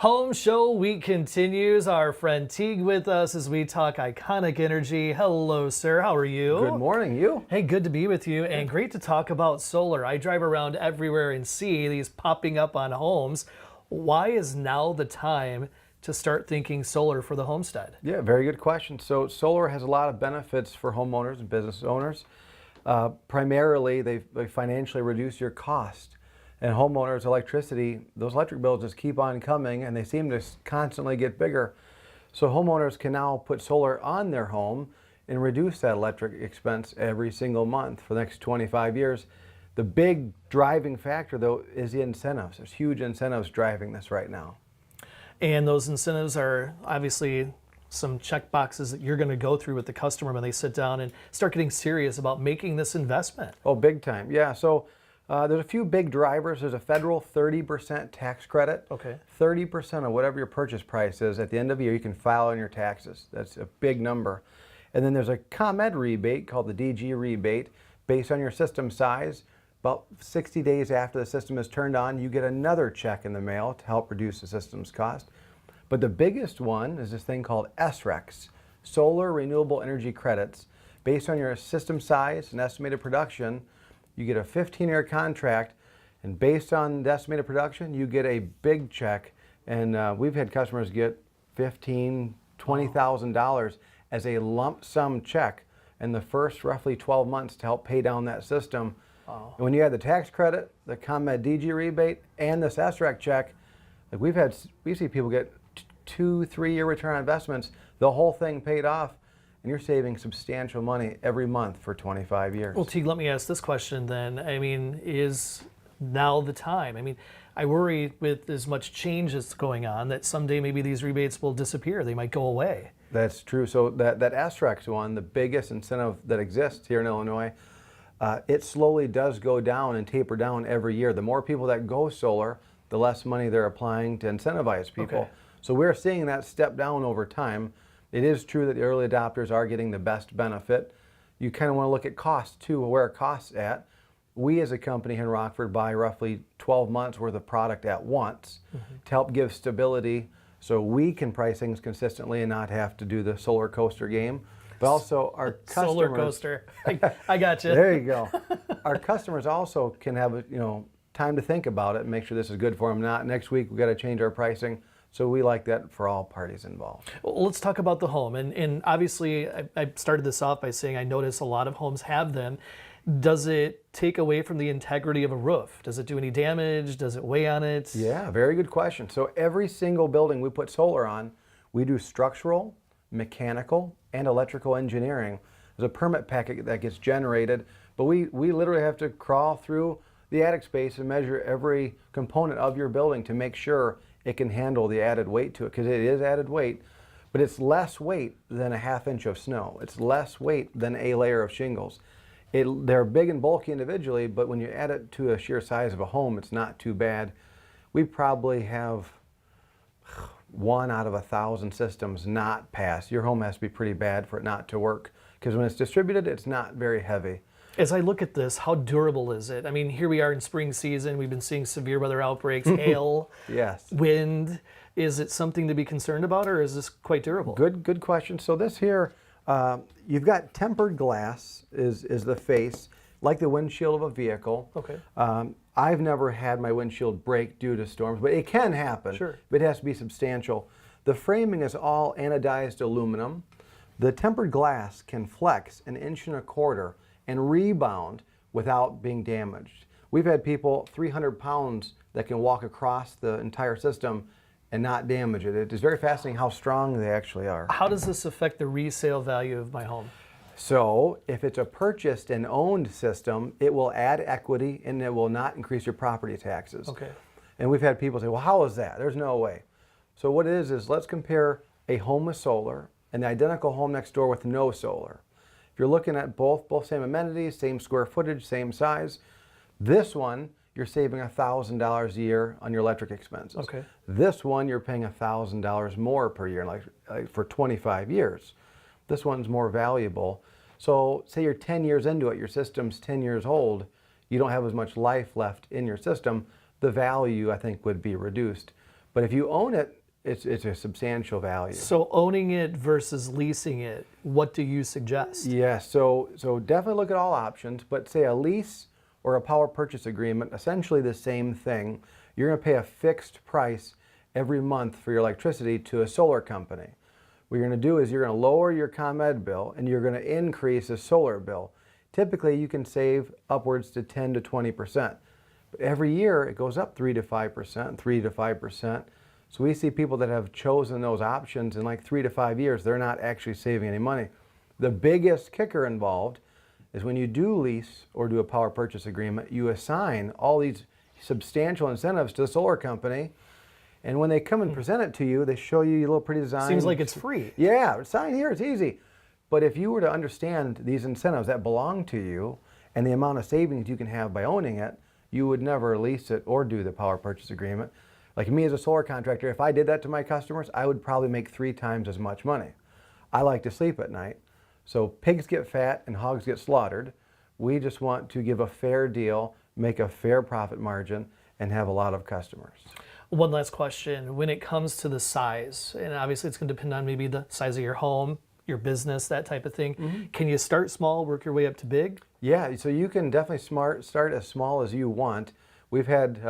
Home Show Week continues. Our friend Teague with us as we talk iconic energy. Hello, sir. How are you? Good morning, you. Hey, good to be with you and great to talk about solar. I drive around everywhere and see these popping up on homes. Why is now the time to start thinking solar for the homestead? Yeah, very good question. So solar has a lot of benefits for homeowners and business owners. Primarily, they financially reduce your cost. And homeowners, electricity, those electric bills just keep on coming and they seem to constantly get bigger. So homeowners can now put solar on their home and reduce that electric expense every single month for the next 25 years. The big driving factor, though, is the incentives. There's huge incentives driving this right now. And those incentives are obviously some check boxes that you're going to go through with the customer when they sit down and start getting serious about making this investment. Oh, big time. Yeah. So there's a few big drivers. There's a federal 30% tax credit. Okay. 30% of whatever your purchase price is at the end of the year, you can file on your taxes. That's a big number. And then there's a ComEd rebate called the DG rebate based on your system size. About 60 days after the system is turned on, you get another check in the mail to help reduce the system's cost. But the biggest one is this thing called SRECs, Solar Renewable Energy Credits. Based on your system size and estimated production, you get a 15-year contract, and based on the estimated production, you get a big check. And we've had customers get $15,000, $20,000 as a lump sum check in the first roughly 12 months to help pay down that system. Wow. And when you add the tax credit, the ComEd DG rebate, and this SREC check, like we see people get 2-3 year return on investments, the whole thing paid off. And you're saving substantial money every month for 25 years. Well, Teague, let me ask this question then. I mean, is now the time? I mean, I worry with as much change that's going on that someday maybe these rebates will disappear. They might go away. That's true. So that SRECs one, the biggest incentive that exists here in Illinois, it slowly does go down and taper down every year. The more people that go solar, the less money they're applying to incentivize people. Okay. So we're seeing that step down over time. It is true that the early adopters are getting the best benefit. You kind of want to look at cost too, where costs at. We as a company here in Rockford buy roughly 12 months worth of product at once to help give stability so we can price things consistently and not have to do the solar coaster game. But also our customers. Solar coaster. I got you. There you go. Our customers also can have time to think about it and make sure this is good for them. Not next week we got to change our pricing. So we like that for all parties involved. Well, let's talk about the home. And obviously, I started this off by saying I notice a lot of homes have them. Does it take away from the integrity of a roof? Does it do any damage? Does it weigh on it? Yeah, very good question. So every single building we put solar on, we do structural, mechanical, and electrical engineering. There's a permit packet that gets generated, but we literally have to crawl through the attic space and measure every component of your building to make sure it can handle the added weight to it, because it is added weight, but it's less weight than a ½ inch of snow. It's less weight than a layer of shingles. They're big and bulky individually, but when you add it to a sheer size of a home, it's not too bad. We probably have 1 out of 1,000 systems not pass. Your home has to be pretty bad for it not to work, because when it's distributed, it's not very heavy. As I look at this, how durable is it? I mean, here we are in spring season. We've been seeing severe weather outbreaks, hail, yes, wind. Is it something to be concerned about, or is this quite durable? Good question. So this here, you've got tempered glass is the face, like the windshield of a vehicle. Okay. I've never had my windshield break due to storms, but it can happen. Sure. But it has to be substantial. The framing is all anodized aluminum. The tempered glass can flex 1.25 inches and rebound without being damaged. We've had people 300 pounds that can walk across the entire system and not damage it. It is very fascinating how strong they actually are. How does this affect the resale value of my home? So if it's a purchased and owned system, it will add equity and it will not increase your property taxes. Okay. And we've had people say, well, how is that? There's no way. So what it is let's compare a home with solar and the identical home next door with no solar. If you're looking at both same amenities, same square footage, same size, this one, you're saving $1,000 a year on your electric expenses. Okay. This one, you're paying $1,000 more per year, like for 25 years. This one's more valuable. So say you're 10 years into it, your system's 10 years old, you don't have as much life left in your system, the value, I think, would be reduced. But if you own it, it's a substantial value. So owning it versus leasing it, what do you suggest? Yeah, so definitely look at all options, but say a lease or a power purchase agreement, essentially the same thing. You're going to pay a fixed price every month for your electricity to a solar company. What you're going to do is you're going to lower your ComEd bill and you're going to increase the solar bill. Typically, you can save upwards to 10 to 20%. But every year, it goes up 3 to 5%, 3 to 5%. So we see people that have chosen those options in like 3 to 5 years, they're not actually saving any money. The biggest kicker involved is when you do lease or do a power purchase agreement, you assign all these substantial incentives to the solar company. And when they come and present it to you, they show you your little pretty design. Seems like it's free. Yeah, sign here, it's easy. But if you were to understand these incentives that belong to you and the amount of savings you can have by owning it, you would never lease it or do the power purchase agreement. Like me as a solar contractor, if I did that to my customers, I would probably make 3 times as much money. I like to sleep at night. So pigs get fat and hogs get slaughtered. We just want to give a fair deal, make a fair profit margin, and have a lot of customers. One last question. When it comes to the size, and obviously it's going to depend on maybe the size of your home, your business, that type of thing. Can you start small, work your way up to big? Yeah, so you can definitely start as small as you want. We've had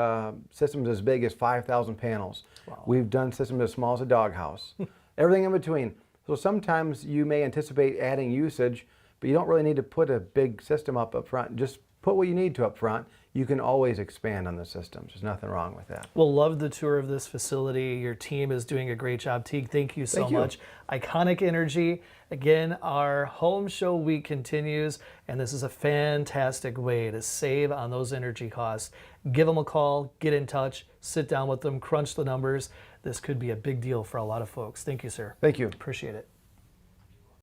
systems as big as 5,000 panels. Wow. We've done systems as small as a doghouse. Everything in between. So sometimes you may anticipate adding usage, but you don't really need to put a big system up front. Just put what you need to up front. You can always expand on the systems. There's nothing wrong with that. Well, love the tour of this facility. Your team is doing a great job. Teague, thank you so Thank you. much. Iconic Energy. Again, our home show week continues, and this is a fantastic way to save on those energy costs. Give them a call, get in touch, sit down with them, crunch the numbers. This could be a big deal for a lot of folks. Thank you, sir. Thank you. Appreciate it.